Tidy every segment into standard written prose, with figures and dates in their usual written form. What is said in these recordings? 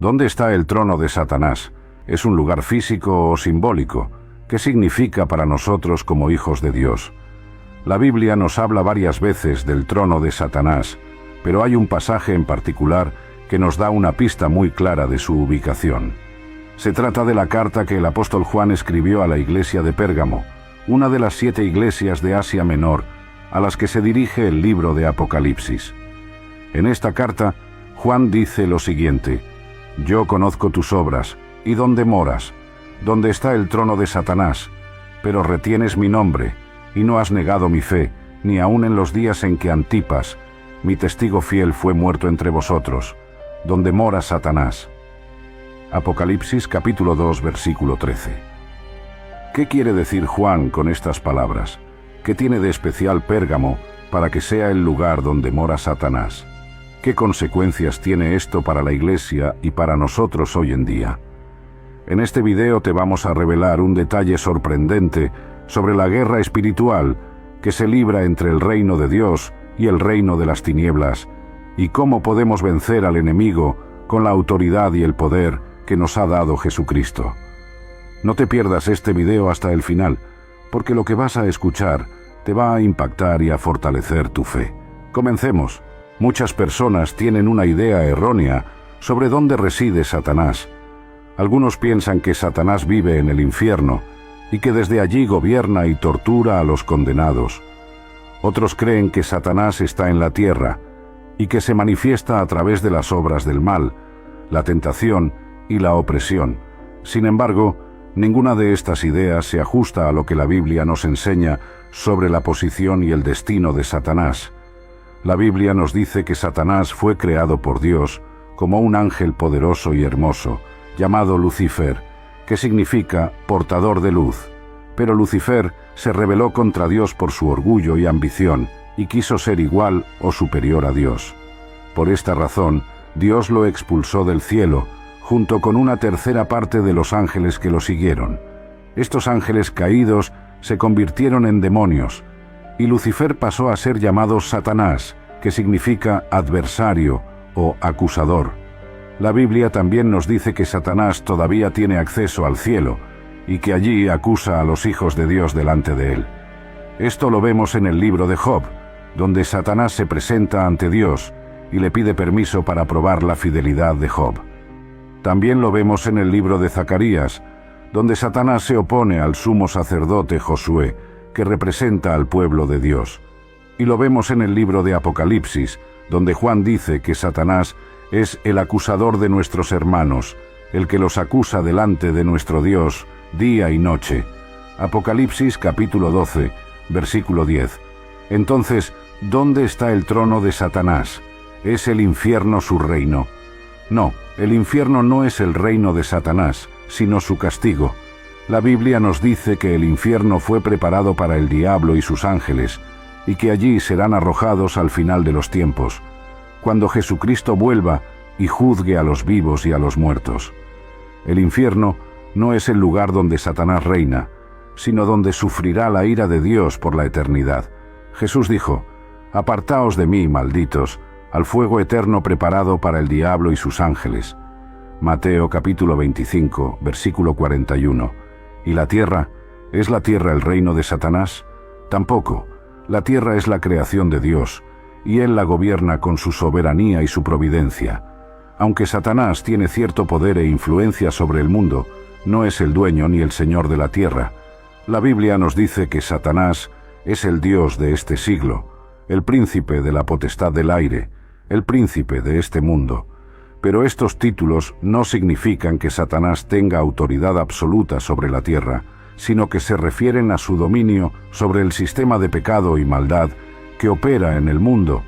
¿Dónde está el trono de Satanás? ¿Es un lugar físico o simbólico? ¿Qué significa para nosotros como hijos de Dios? La Biblia nos habla varias veces del trono de Satanás, pero hay un pasaje en particular que nos da una pista muy clara de su ubicación. Se trata de la carta que el apóstol Juan escribió a la iglesia de Pérgamo, una de las 7 iglesias de Asia Menor, a las que se dirige el libro de Apocalipsis. En esta carta, Juan dice lo siguiente: «Yo conozco tus obras, y dónde moras, donde está el trono de Satanás, pero retienes mi nombre, y no has negado mi fe, ni aun en los días en que Antipas, mi testigo fiel, fue muerto entre vosotros, donde mora Satanás». Apocalipsis capítulo 2, versículo 13. ¿Qué quiere decir Juan con estas palabras? ¿Qué tiene de especial Pérgamo para que sea el lugar donde mora Satanás? ¿Qué consecuencias tiene esto para la Iglesia y para nosotros hoy en día? En este video te vamos a revelar un detalle sorprendente sobre la guerra espiritual que se libra entre el reino de Dios y el reino de las tinieblas, y cómo podemos vencer al enemigo con la autoridad y el poder que nos ha dado Jesucristo. No te pierdas este video hasta el final, porque lo que vas a escuchar te va a impactar y a fortalecer tu fe. Comencemos. Muchas personas tienen una idea errónea sobre dónde reside Satanás. Algunos piensan que Satanás vive en el infierno y que desde allí gobierna y tortura a los condenados. Otros creen que Satanás está en la tierra y que se manifiesta a través de las obras del mal, la tentación y la opresión. Sin embargo, ninguna de estas ideas se ajusta a lo que la Biblia nos enseña sobre la posición y el destino de Satanás. La Biblia nos dice que Satanás fue creado por Dios como un ángel poderoso y hermoso, llamado Lucifer, que significa portador de luz. Pero Lucifer se rebeló contra Dios por su orgullo y ambición, y quiso ser igual o superior a Dios. Por esta razón, Dios lo expulsó del cielo, junto con una tercera parte de los ángeles que lo siguieron. Estos ángeles caídos se convirtieron en demonios, y Lucifer pasó a ser llamado Satanás, que significa adversario o acusador. La Biblia también nos dice que Satanás todavía tiene acceso al cielo, y que allí acusa a los hijos de Dios delante de él. Esto lo vemos en el libro de Job, donde Satanás se presenta ante Dios y le pide permiso para probar la fidelidad de Job. También lo vemos en el libro de Zacarías, donde Satanás se opone al sumo sacerdote Josué, que representa al pueblo de Dios. Y lo vemos en el libro de Apocalipsis, donde Juan dice que Satanás es el acusador de nuestros hermanos, el que los acusa delante de nuestro Dios día y noche. Apocalipsis capítulo 12, versículo 10. Entonces, ¿dónde está el trono de Satanás? ¿Es el infierno su reino? No, el infierno no es el reino de Satanás, sino su castigo. La Biblia nos dice que el infierno fue preparado para el diablo y sus ángeles, y que allí serán arrojados al final de los tiempos, cuando Jesucristo vuelva y juzgue a los vivos y a los muertos. El infierno no es el lugar donde Satanás reina, sino donde sufrirá la ira de Dios por la eternidad. Jesús dijo: «Apartaos de mí, malditos, al fuego eterno preparado para el diablo y sus ángeles». Mateo capítulo 25, versículo 41. ¿Y la tierra? ¿Es la tierra el reino de Satanás? Tampoco. La tierra es la creación de Dios, y Él la gobierna con su soberanía y su providencia. Aunque Satanás tiene cierto poder e influencia sobre el mundo, no es el dueño ni el señor de la tierra. La Biblia nos dice que Satanás es el Dios de este siglo, el príncipe de la potestad del aire, el príncipe de este mundo. Pero estos títulos no significan que Satanás tenga autoridad absoluta sobre la tierra, sino que se refieren a su dominio sobre el sistema de pecado y maldad que opera en el mundo,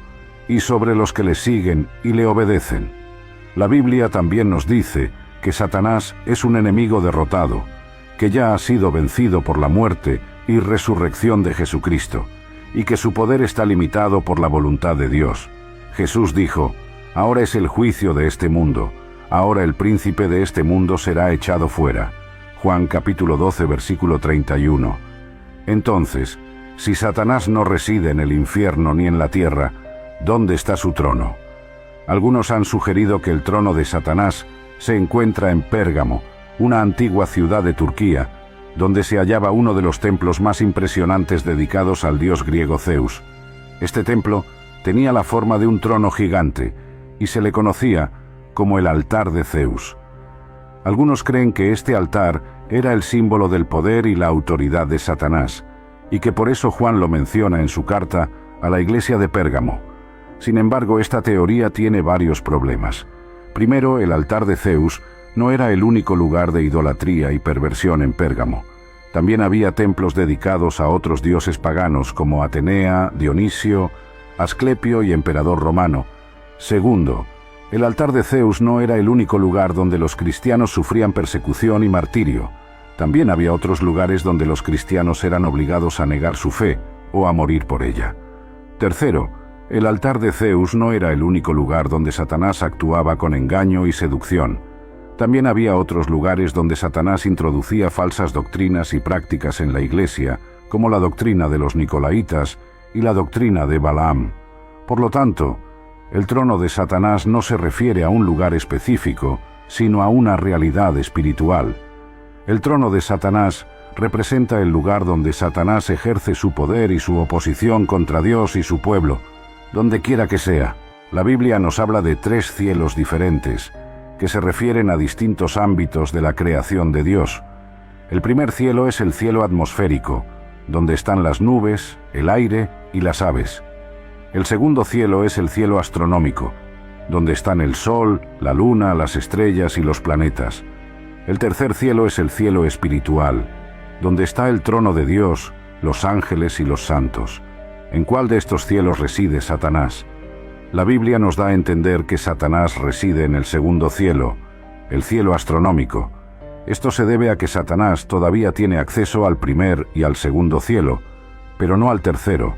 y sobre los que le siguen y le obedecen. La Biblia también nos dice que Satanás es un enemigo derrotado, que ya ha sido vencido por la muerte y resurrección de Jesucristo, y que su poder está limitado por la voluntad de Dios. Jesús dijo: «Ahora es el juicio de este mundo, ahora el príncipe de este mundo será echado fuera». Juan capítulo 12, versículo 31. Entonces, si Satanás no reside en el infierno ni en la tierra, ¿dónde está su trono? Algunos han sugerido que el trono de Satanás se encuentra en Pérgamo, una antigua ciudad de Turquía, donde se hallaba uno de los templos más impresionantes dedicados al dios griego Zeus. Este templo tenía la forma de un trono gigante y se le conocía como el altar de Zeus. Algunos creen que este altar era el símbolo del poder y la autoridad de Satanás, y que por eso Juan lo menciona en su carta a la iglesia de Pérgamo. Sin embargo, esta teoría tiene varios problemas. Primero, el altar de Zeus no era el único lugar de idolatría y perversión en Pérgamo. También había templos dedicados a otros dioses paganos como Atenea, Dionisio, Asclepio y emperador romano. Segundo, el altar de Zeus no era el único lugar donde los cristianos sufrían persecución y martirio. También había otros lugares donde los cristianos eran obligados a negar su fe o a morir por ella. Tercero, el altar de Zeus no era el único lugar donde Satanás actuaba con engaño y seducción. También había otros lugares donde Satanás introducía falsas doctrinas y prácticas en la iglesia, como la doctrina de los Nicolaitas y la doctrina de Balaam. Por lo tanto, el trono de Satanás no se refiere a un lugar específico, sino a una realidad espiritual. El trono de Satanás representa el lugar donde Satanás ejerce su poder y su oposición contra Dios y su pueblo, donde quiera que sea. La Biblia nos habla de 3 cielos diferentes, que se refieren a distintos ámbitos de la creación de Dios. El primer cielo es el cielo atmosférico, donde están las nubes, el aire y las aves. El segundo cielo es el cielo astronómico, donde están el sol, la luna, las estrellas y los planetas. El tercer cielo es el cielo espiritual, donde está el trono de Dios, los ángeles y los santos. ¿En cuál de estos cielos reside Satanás? La Biblia nos da a entender que Satanás reside en el segundo cielo, el cielo astronómico. Esto se debe a que Satanás todavía tiene acceso al primer y al segundo cielo, pero no al tercero.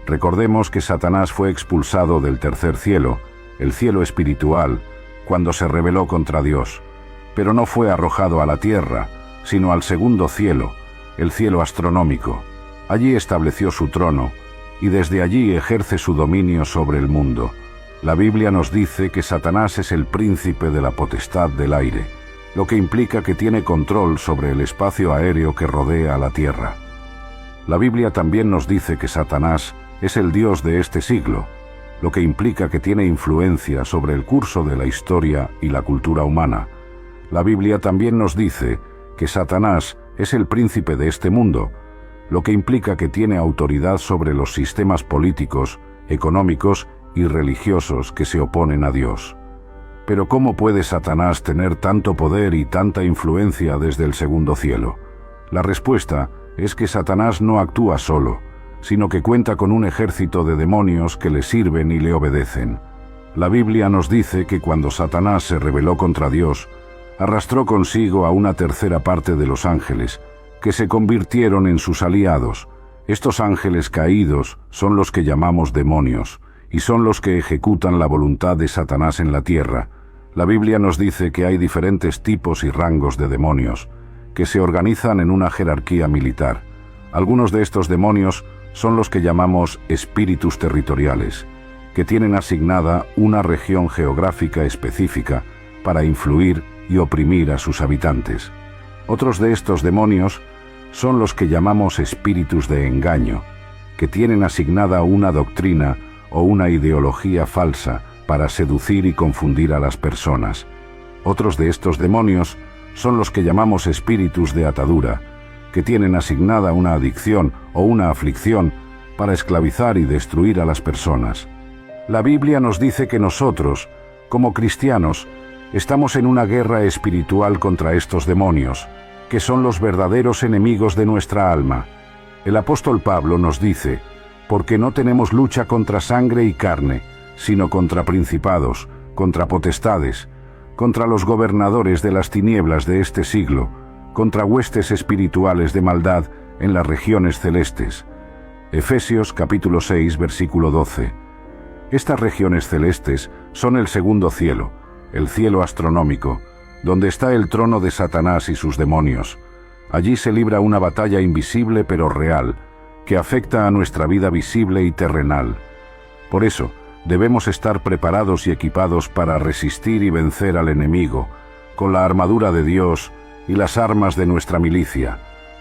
Recordemos que Satanás fue expulsado del tercer cielo, el cielo espiritual, cuando se rebeló contra Dios, pero no fue arrojado a la tierra, sino al segundo cielo, el cielo astronómico. Allí estableció su trono, y desde allí ejerce su dominio sobre el mundo. La Biblia nos dice que Satanás es el príncipe de la potestad del aire, lo que implica que tiene control sobre el espacio aéreo que rodea a la tierra. La Biblia también nos dice que Satanás es el Dios de este siglo, lo que implica que tiene influencia sobre el curso de la historia y la cultura humana. La Biblia también nos dice que Satanás es el príncipe de este mundo, lo que implica que tiene autoridad sobre los sistemas políticos, económicos y religiosos que se oponen a Dios. Pero ¿cómo puede Satanás tener tanto poder y tanta influencia desde el segundo cielo? La respuesta es que Satanás no actúa solo, sino que cuenta con un ejército de demonios que le sirven y le obedecen. La Biblia nos dice que cuando Satanás se rebeló contra Dios, arrastró consigo a una tercera parte de los ángeles, que se convirtieron en sus aliados. Estos ángeles caídos son los que llamamos demonios, y son los que ejecutan la voluntad de Satanás en la tierra. La Biblia nos dice que hay diferentes tipos y rangos de demonios, que se organizan en una jerarquía militar. Algunos de estos demonios son los que llamamos espíritus territoriales, que tienen asignada una región geográfica específica para influir y oprimir a sus habitantes. Otros de estos demonios son los que llamamos espíritus de engaño, que tienen asignada una doctrina o una ideología falsa para seducir y confundir a las personas. Otros de estos demonios son los que llamamos espíritus de atadura, que tienen asignada una adicción o una aflicción para esclavizar y destruir a las personas. La Biblia nos dice que nosotros, como cristianos, estamos en una guerra espiritual contra estos demonios, que son los verdaderos enemigos de nuestra alma. El apóstol Pablo nos dice, porque no tenemos lucha contra sangre y carne, sino contra principados, contra potestades, contra los gobernadores de las tinieblas de este siglo, contra huestes espirituales de maldad en las regiones celestes. Efesios capítulo 6, versículo 12. Estas regiones celestes son el segundo cielo, el cielo astronómico, donde está el trono de Satanás y sus demonios. Allí se libra una batalla invisible pero real, que afecta a nuestra vida visible y terrenal. Por eso, debemos estar preparados y equipados para resistir y vencer al enemigo, con la armadura de Dios y las armas de nuestra milicia.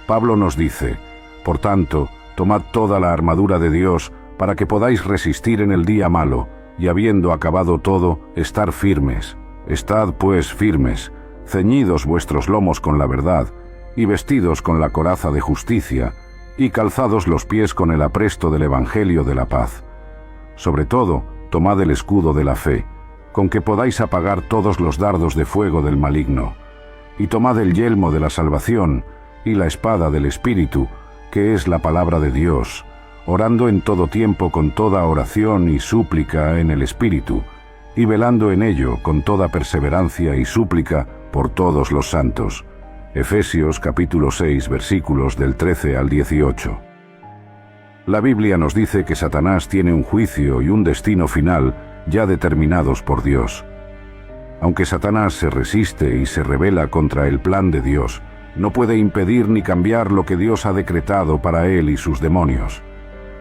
Pablo nos dice: por tanto, tomad toda la armadura de Dios para que podáis resistir en el día malo, y habiendo acabado todo, estar firmes. Estad pues firmes, ceñidos vuestros lomos con la verdad, y vestidos con la coraza de justicia, y calzados los pies con el apresto del Evangelio de la paz. Sobre todo, tomad el escudo de la fe, con que podáis apagar todos los dardos de fuego del maligno, y tomad el yelmo de la salvación, y la espada del Espíritu, que es la palabra de Dios, orando en todo tiempo con toda oración y súplica en el Espíritu, y velando en ello con toda perseverancia y súplica por todos los santos. Efesios capítulo 6, versículos del 13 al 18. La Biblia nos dice que Satanás tiene un juicio y un destino final ya determinados por Dios. Aunque Satanás se resiste y se rebela contra el plan de Dios, no puede impedir ni cambiar lo que Dios ha decretado para él y sus demonios.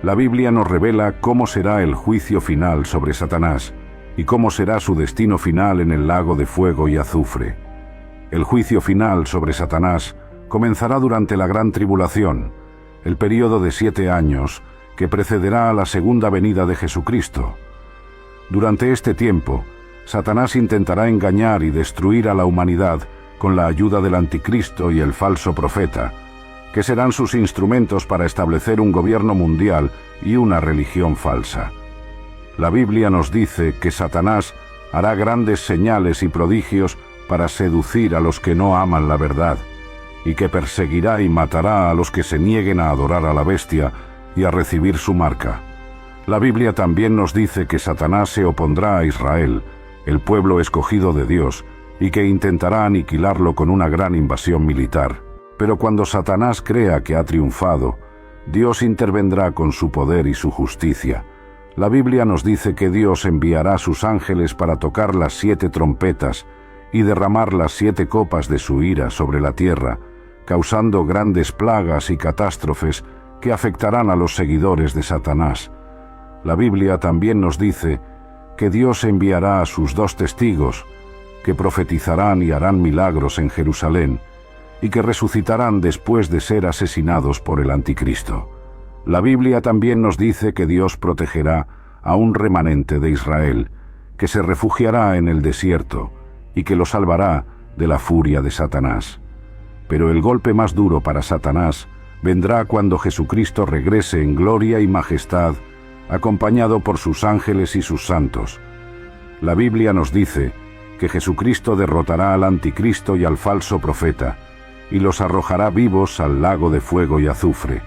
La Biblia nos revela cómo será el juicio final sobre Satanás y cómo será su destino final en el lago de fuego y azufre. El juicio final sobre Satanás comenzará durante la gran tribulación, el período de 7 años que precederá a la segunda venida de Jesucristo. Durante este tiempo, Satanás intentará engañar y destruir a la humanidad con la ayuda del anticristo y el falso profeta, que serán sus instrumentos para establecer un gobierno mundial y una religión falsa. La Biblia nos dice que Satanás hará grandes señales y prodigios para seducir a los que no aman la verdad, y que perseguirá y matará a los que se nieguen a adorar a la bestia y a recibir su marca. La Biblia también nos dice que Satanás se opondrá a Israel, el pueblo escogido de Dios, y que intentará aniquilarlo con una gran invasión militar. Pero cuando Satanás crea que ha triunfado, Dios intervendrá con su poder y su justicia. La Biblia nos dice que Dios enviará sus ángeles para tocar las 7 trompetas y derramar las 7 copas de su ira sobre la tierra, causando grandes plagas y catástrofes que afectarán a los seguidores de Satanás. La Biblia también nos dice que Dios enviará a sus 2 testigos, que profetizarán y harán milagros en Jerusalén, y que resucitarán después de ser asesinados por el anticristo. La Biblia también nos dice que Dios protegerá a un remanente de Israel, que se refugiará en el desierto, y que lo salvará de la furia de Satanás. Pero el golpe más duro para Satanás vendrá cuando Jesucristo regrese en gloria y majestad, acompañado por sus ángeles y sus santos. La Biblia nos dice que Jesucristo derrotará al anticristo y al falso profeta, y los arrojará vivos al lago de fuego y azufre.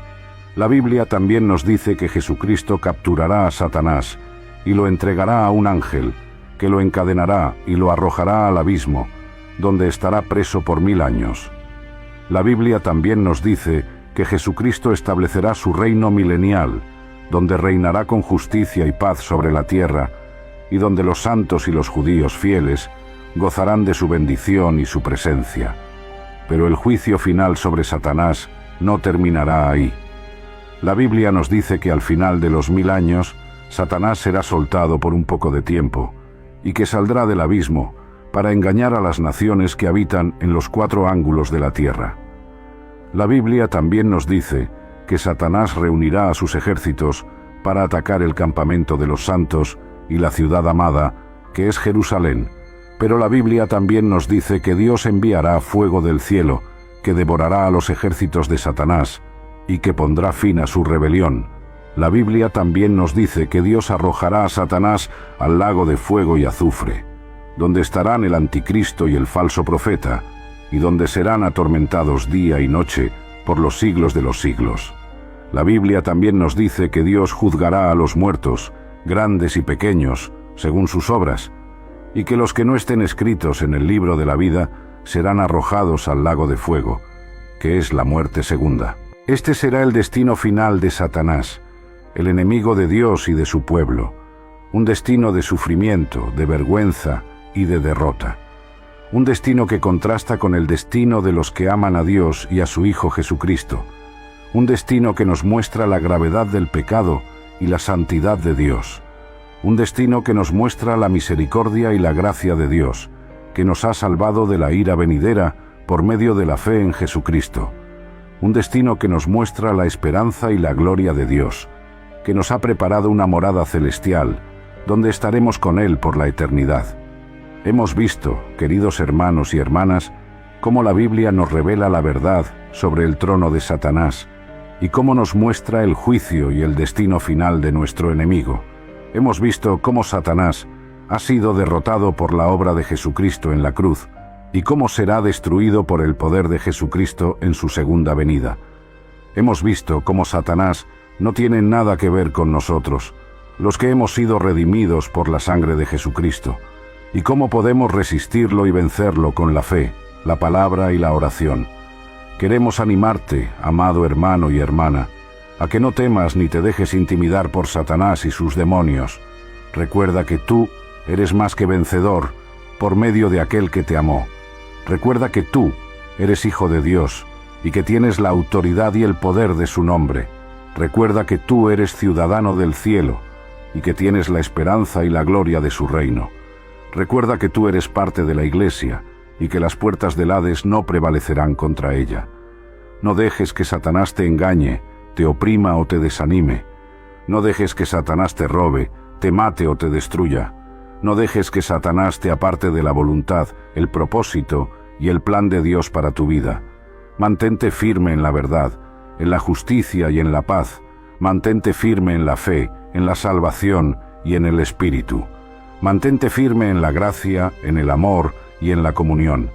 La Biblia también nos dice que Jesucristo capturará a Satanás y lo entregará a un ángel, que lo encadenará y lo arrojará al abismo, donde estará preso por 1000 años. La Biblia también nos dice que Jesucristo establecerá su reino milenial, donde reinará con justicia y paz sobre la tierra, y donde los santos y los judíos fieles gozarán de su bendición y su presencia. Pero el juicio final sobre Satanás no terminará ahí. La Biblia nos dice que al final de los 1000 años, Satanás será soltado por un poco de tiempo, y que saldrá del abismo para engañar a las naciones que habitan en los 4 ángulos de la tierra. La Biblia también nos dice que Satanás reunirá a sus ejércitos para atacar el campamento de los santos y la ciudad amada, que es Jerusalén. Pero la Biblia también nos dice que Dios enviará fuego del cielo, que devorará a los ejércitos de Satanás, y que pondrá fin a su rebelión. La Biblia también nos dice que Dios arrojará a Satanás al lago de fuego y azufre, donde estarán el anticristo y el falso profeta, y donde serán atormentados día y noche por los siglos de los siglos. La Biblia también nos dice que Dios juzgará a los muertos, grandes y pequeños, según sus obras, y que los que no estén escritos en el libro de la vida serán arrojados al lago de fuego, que es la muerte segunda. Este será el destino final de Satanás, el enemigo de Dios y de su pueblo, un destino de sufrimiento, de vergüenza y de derrota. Un destino que contrasta con el destino de los que aman a Dios y a su Hijo Jesucristo. Un destino que nos muestra la gravedad del pecado y la santidad de Dios. Un destino que nos muestra la misericordia y la gracia de Dios, que nos ha salvado de la ira venidera por medio de la fe en Jesucristo. Un destino que nos muestra la esperanza y la gloria de Dios, que nos ha preparado una morada celestial, donde estaremos con Él por la eternidad. Hemos visto, queridos hermanos y hermanas, cómo la Biblia nos revela la verdad sobre el trono de Satanás y cómo nos muestra el juicio y el destino final de nuestro enemigo. Hemos visto cómo Satanás ha sido derrotado por la obra de Jesucristo en la cruz y cómo será destruido por el poder de Jesucristo en su segunda venida. Hemos visto cómo Satanás no tiene nada que ver con nosotros, los que hemos sido redimidos por la sangre de Jesucristo, y cómo podemos resistirlo y vencerlo con la fe, la palabra y la oración. Queremos animarte, amado hermano y hermana, a que no temas ni te dejes intimidar por Satanás y sus demonios. Recuerda que tú eres más que vencedor por medio de aquel que te amó. Recuerda que tú eres hijo de Dios y que tienes la autoridad y el poder de su nombre. Recuerda que tú eres ciudadano del cielo y que tienes la esperanza y la gloria de su reino. Recuerda que tú eres parte de la Iglesia y que las puertas del Hades no prevalecerán contra ella. No dejes que Satanás te engañe, te oprima o te desanime. No dejes que Satanás te robe, te mate o te destruya. No dejes que Satanás te aparte de la voluntad, el propósito y el plan de Dios para tu vida. Mantente firme en la verdad, en la justicia y en la paz. Mantente firme en la fe, en la salvación y en el Espíritu. Mantente firme en la gracia, en el amor y en la comunión.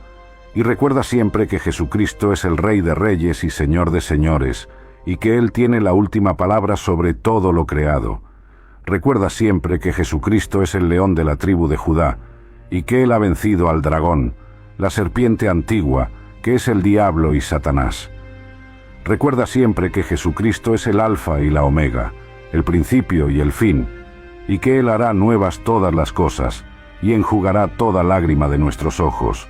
Y recuerda siempre que Jesucristo es el Rey de Reyes y Señor de Señores, y que Él tiene la última palabra sobre todo lo creado. Recuerda siempre que Jesucristo es el león de la tribu de Judá, y que Él ha vencido al dragón, la serpiente antigua, que es el diablo y Satanás. Recuerda siempre que Jesucristo es el Alfa y la Omega, el principio y el fin, y que Él hará nuevas todas las cosas, y enjugará toda lágrima de nuestros ojos.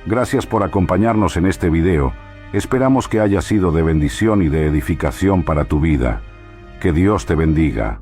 Gracias por acompañarnos en este video. Esperamos que haya sido de bendición y de edificación para tu vida. Que Dios te bendiga.